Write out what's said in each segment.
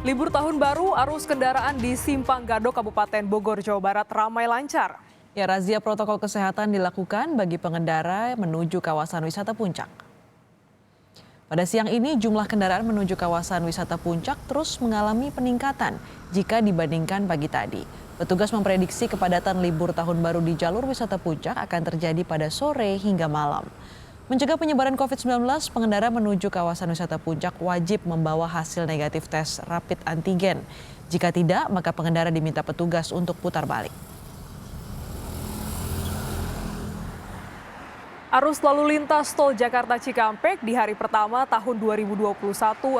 Libur tahun baru, arus kendaraan di Simpang Gadok, Kabupaten Bogor, Jawa Barat ramai lancar. Ya, razia protokol kesehatan dilakukan bagi pengendara menuju kawasan wisata Puncak. Pada siang ini, jumlah kendaraan menuju kawasan wisata Puncak terus mengalami peningkatan jika dibandingkan pagi tadi. Petugas memprediksi kepadatan libur tahun baru di jalur wisata Puncak akan terjadi pada sore hingga malam. Mencegah penyebaran COVID-19, pengendara menuju kawasan wisata Puncak wajib membawa hasil negatif tes rapid antigen. Jika tidak, maka pengendara diminta petugas untuk putar balik. Arus lalu lintas tol Jakarta Cikampek di hari pertama tahun 2021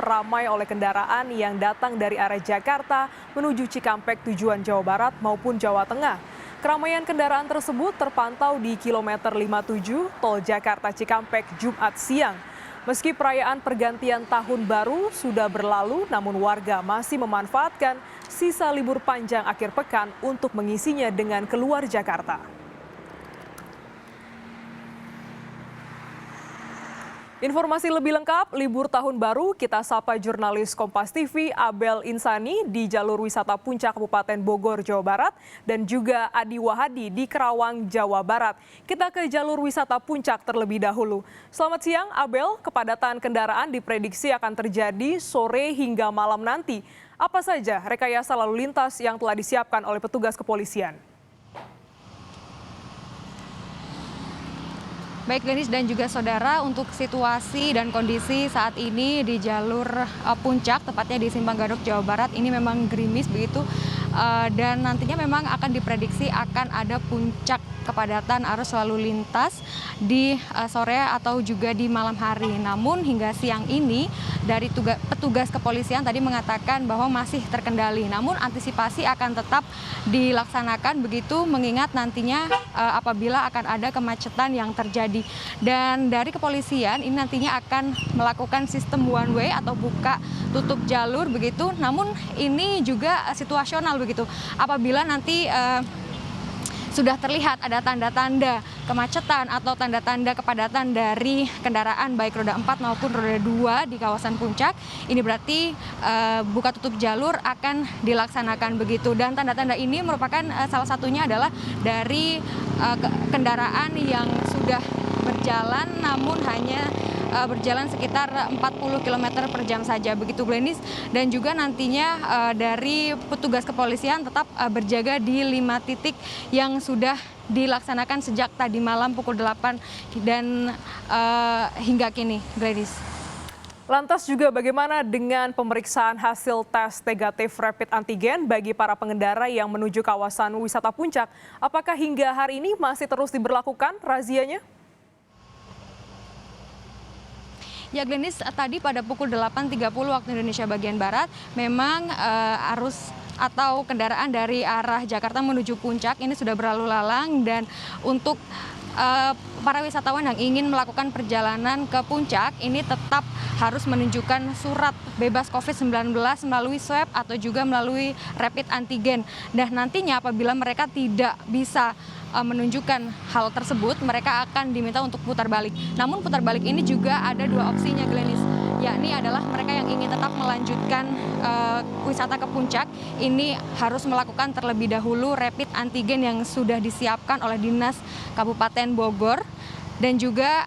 ramai oleh kendaraan yang datang dari arah Jakarta menuju Cikampek tujuan Jawa Barat maupun Jawa Tengah. Keramaian kendaraan tersebut terpantau di kilometer 57 tol Jakarta Cikampek Jumat siang. Meski perayaan pergantian tahun baru sudah berlalu, namun warga masih memanfaatkan sisa libur panjang akhir pekan untuk mengisinya dengan keluar Jakarta. Informasi lebih lengkap, libur tahun baru, kita sapa jurnalis Kompas TV Abel Insani di jalur wisata Puncak Kabupaten Bogor, Jawa Barat, dan juga Adi Wahadi di Kerawang, Jawa Barat. Kita ke jalur wisata Puncak terlebih dahulu. Selamat siang, Abel. Kepadatan kendaraan diprediksi akan terjadi sore hingga malam nanti. Apa saja rekayasa lalu lintas yang telah disiapkan oleh petugas kepolisian? Baik Glenis dan juga saudara, untuk situasi dan kondisi saat ini di jalur Puncak, tepatnya di Simpang Gadok, Jawa Barat, ini memang gerimis begitu. Dan nantinya memang akan diprediksi akan ada puncak kepadatan arus lalu lintas di sore atau juga di malam hari. Namun hingga siang ini dari petugas kepolisian tadi mengatakan bahwa masih terkendali. Namun antisipasi akan tetap dilaksanakan begitu, mengingat nantinya apabila akan ada kemacetan yang terjadi. Dan dari kepolisian ini nantinya akan melakukan sistem one way atau buka tutup jalur begitu. Namun ini juga situasional begitu. Apabila nanti sudah terlihat ada tanda-tanda kemacetan atau tanda-tanda kepadatan dari kendaraan baik roda 4 maupun roda 2 di kawasan Puncak, ini berarti buka tutup jalur akan dilaksanakan begitu. Dan tanda-tanda ini merupakan salah satunya adalah dari kendaraan yang sudah berjalan namun hanya berjalan sekitar 40 km per jam saja begitu Glenis. Dan juga nantinya dari petugas kepolisian tetap berjaga di 5 titik yang sudah dilaksanakan sejak tadi malam pukul 8 dan hingga kini Glenis. Lantas juga bagaimana dengan pemeriksaan hasil tes negatif rapid antigen bagi para pengendara yang menuju kawasan wisata Puncak? Apakah hingga hari ini masih terus diberlakukan razianya? Ya Glenis, tadi pada pukul 8.30 waktu Indonesia bagian Barat, memang arus atau kendaraan dari arah Jakarta menuju Puncak ini sudah berlalu lalang. Dan untuk para wisatawan yang ingin melakukan perjalanan ke Puncak ini tetap harus menunjukkan surat bebas COVID-19 melalui swab atau juga melalui rapid antigen. Dan nantinya apabila mereka tidak bisa menunjukkan hal tersebut, mereka akan diminta untuk putar balik. Namun putar balik ini juga ada dua opsinya Glenis, yakni adalah mereka yang ingin tetap melanjutkan wisata ke Puncak ini harus melakukan terlebih dahulu rapid antigen yang sudah disiapkan oleh Dinas Kabupaten Bogor. Dan juga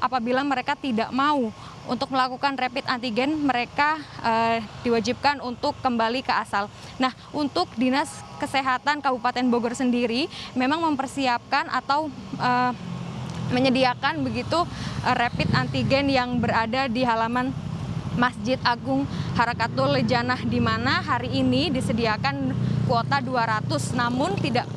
apabila mereka tidak mau untuk melakukan rapid antigen, mereka diwajibkan untuk kembali ke asal. Nah, untuk Dinas Kesehatan Kabupaten Bogor sendiri memang mempersiapkan atau menyediakan begitu rapid antigen yang berada di halaman Masjid Agung Harakatul Janah, di mana hari ini disediakan kuota 200, namun tidak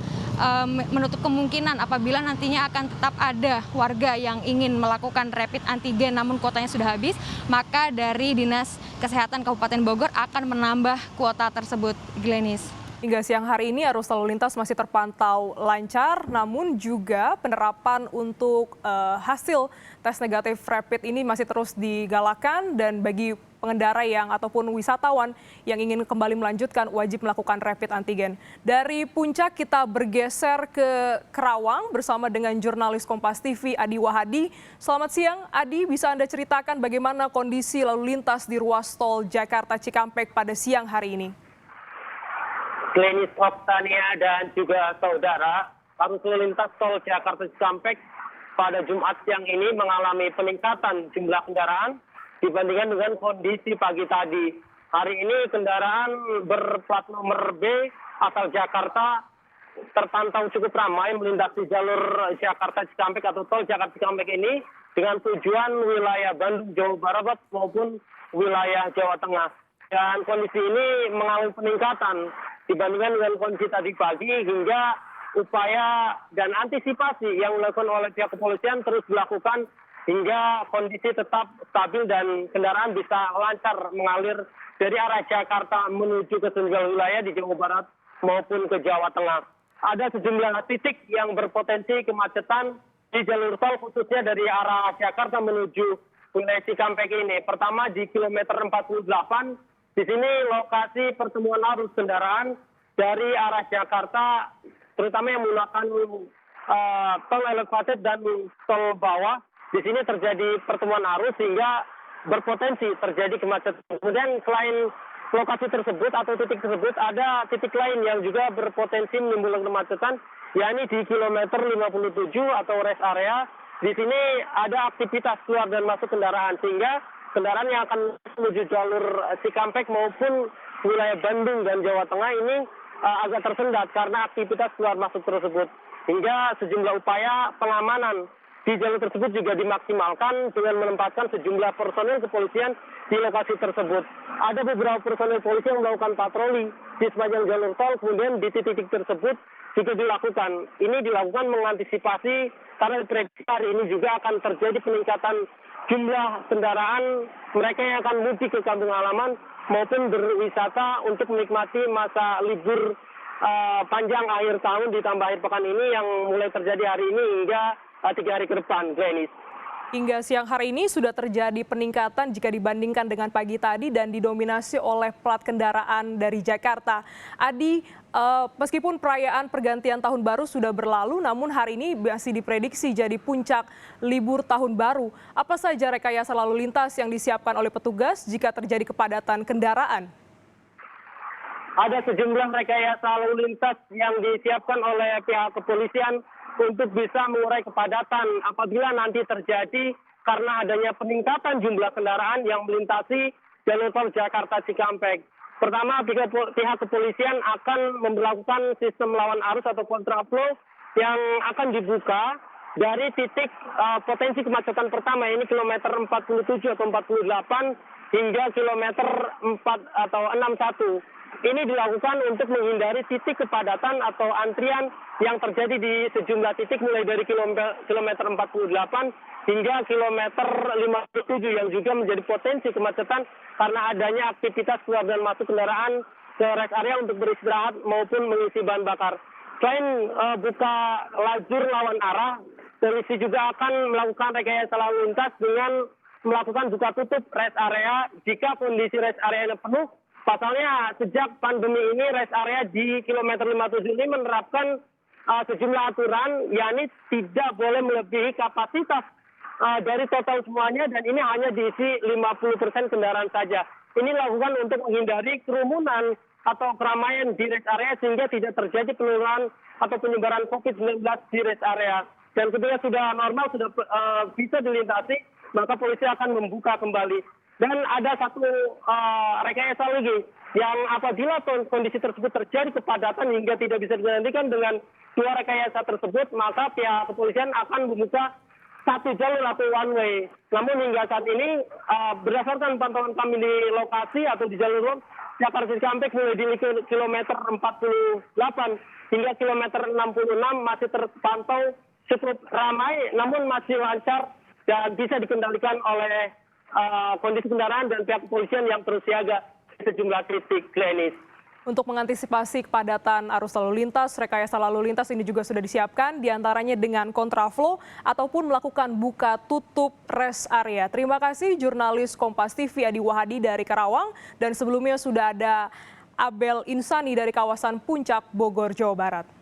menutup kemungkinan apabila nantinya akan tetap ada warga yang ingin melakukan rapid antigen namun kuotanya sudah habis, maka dari Dinas Kesehatan Kabupaten Bogor akan menambah kuota tersebut, Glenis. Hingga siang hari ini arus lalu lintas masih terpantau lancar, namun juga penerapan untuk hasil tes negatif rapid ini masih terus digalakan dan bagi pengendara yang ataupun wisatawan yang ingin kembali melanjutkan wajib melakukan rapid antigen. Dari Puncak kita bergeser ke Kerawang bersama dengan jurnalis Kompas TV Adi Wahadi. Selamat siang Adi, bisa Anda ceritakan bagaimana kondisi lalu lintas di ruas tol Jakarta Cikampek pada siang hari ini? Glenis, Oktania, dan juga saudara, arus lalu lintas tol Jakarta Cikampek pada Jumat siang ini mengalami peningkatan jumlah kendaraan dibandingkan dengan kondisi pagi tadi. Hari ini kendaraan berplat nomor B asal Jakarta terpantau cukup ramai melintasi jalur Jakarta Cikampek atau tol Jakarta Cikampek ini dengan tujuan wilayah Bandung, Jawa Barat maupun wilayah Jawa Tengah. Dan kondisi ini mengalami peningkatan dibandingkan dengan kondisi tadi pagi, hingga upaya dan antisipasi yang dilakukan oleh pihak kepolisian terus dilakukan hingga kondisi tetap stabil dan kendaraan bisa lancar mengalir dari arah Jakarta menuju ke sejumlah wilayah di Jawa Barat maupun ke Jawa Tengah. Ada sejumlah titik yang berpotensi kemacetan di jalur tol khususnya dari arah Jakarta menuju wilayah Cikampek ini. Pertama di kilometer 48. Di sini lokasi pertemuan arus kendaraan dari arah Jakarta, terutama yang menggunakan tol elevated dan tol bawah. Di sini terjadi pertemuan arus sehingga berpotensi terjadi kemacetan. Kemudian selain lokasi tersebut atau titik tersebut, ada titik lain yang juga berpotensi menimbulkan kemacetan, yakni di kilometer 57 atau rest area. Di sini ada aktivitas keluar dan masuk kendaraan, sehingga kendaraan yang akan menuju jalur Cikampek maupun wilayah Bandung dan Jawa Tengah ini agak tersendat karena aktivitas keluar masuk tersebut. Hingga sejumlah upaya pengamanan di jalur tersebut juga dimaksimalkan dengan menempatkan sejumlah personel kepolisian di lokasi tersebut. Ada beberapa personel polisi yang melakukan patroli di sepanjang jalur tol, kemudian di titik-titik tersebut juga dilakukan. Ini dilakukan mengantisipasi karena diprediksi hari ini juga akan terjadi peningkatan jumlah kendaraan mereka yang akan mudik ke kampung halaman maupun berwisata untuk menikmati masa libur panjang akhir tahun ditambah akhir pekan ini yang mulai terjadi hari ini hingga 3 hari ke depan, Glenis. Hingga siang hari ini sudah terjadi peningkatan jika dibandingkan dengan pagi tadi dan didominasi oleh plat kendaraan dari Jakarta. Adi, meskipun perayaan pergantian tahun baru sudah berlalu, namun hari ini masih diprediksi jadi puncak libur tahun baru. Apa saja rekayasa lalu lintas yang disiapkan oleh petugas jika terjadi kepadatan kendaraan? Ada sejumlah rekayasa lalu lintas yang disiapkan oleh pihak kepolisian untuk bisa mengurai kepadatan apabila nanti terjadi karena adanya peningkatan jumlah kendaraan yang melintasi jalur tol Jakarta Cikampek. Pertama, pihak kepolisian akan memperlakukan sistem lawan arus atau kontraflow yang akan dibuka dari titik potensi kemacetan pertama, ini kilometer 47 atau 48 hingga kilometer 4 atau 61. Ini dilakukan untuk menghindari titik kepadatan atau antrian yang terjadi di sejumlah titik mulai dari kilometer 48 hingga kilometer 57 yang juga menjadi potensi kemacetan karena adanya aktivitas keluar dan masuk kendaraan ke rest area untuk beristirahat maupun mengisi bahan bakar. Selain buka lajur lawan arah, polisi juga akan melakukan rekayasa lalu lintas dengan melakukan buka tutup rest area jika kondisi rest area penuh. Pasalnya sejak pandemi ini rest area di kilometer 57 ini menerapkan sejumlah aturan, yakni tidak boleh melebihi kapasitas dari total semuanya dan ini hanya diisi 50% kendaraan saja. Ini dilakukan untuk menghindari kerumunan atau keramaian di rest area sehingga tidak terjadi penularan atau penyebaran COVID-19 di rest area. Dan ketika sudah normal, sudah bisa dilintasi, maka polisi akan membuka kembali. Dan ada satu rekayasa lagi yang apabila kondisi tersebut terjadi kepadatan hingga tidak bisa digantikan dengan dua rekayasa tersebut, maka pihak kepolisian akan membuka satu jalur atau one way. Namun hingga saat ini berdasarkan pantauan kami di lokasi atau di jalur Jakarta Cikampek mulai di kilometer 48 hingga kilometer 66 masih terpantau cukup ramai, namun masih lancar dan bisa dikendalikan oleh kondisi kendaraan dan pihak kepolisian yang terus siaga di sejumlah titik, Glenis. Untuk mengantisipasi kepadatan arus lalu lintas, rekayasa lalu lintas ini juga sudah disiapkan, diantaranya dengan kontraflow ataupun melakukan buka tutup rest area. Terima kasih jurnalis Kompas TV Adi Wahadi dari Karawang, dan sebelumnya sudah ada Abel Insani dari kawasan Puncak, Bogor, Jawa Barat.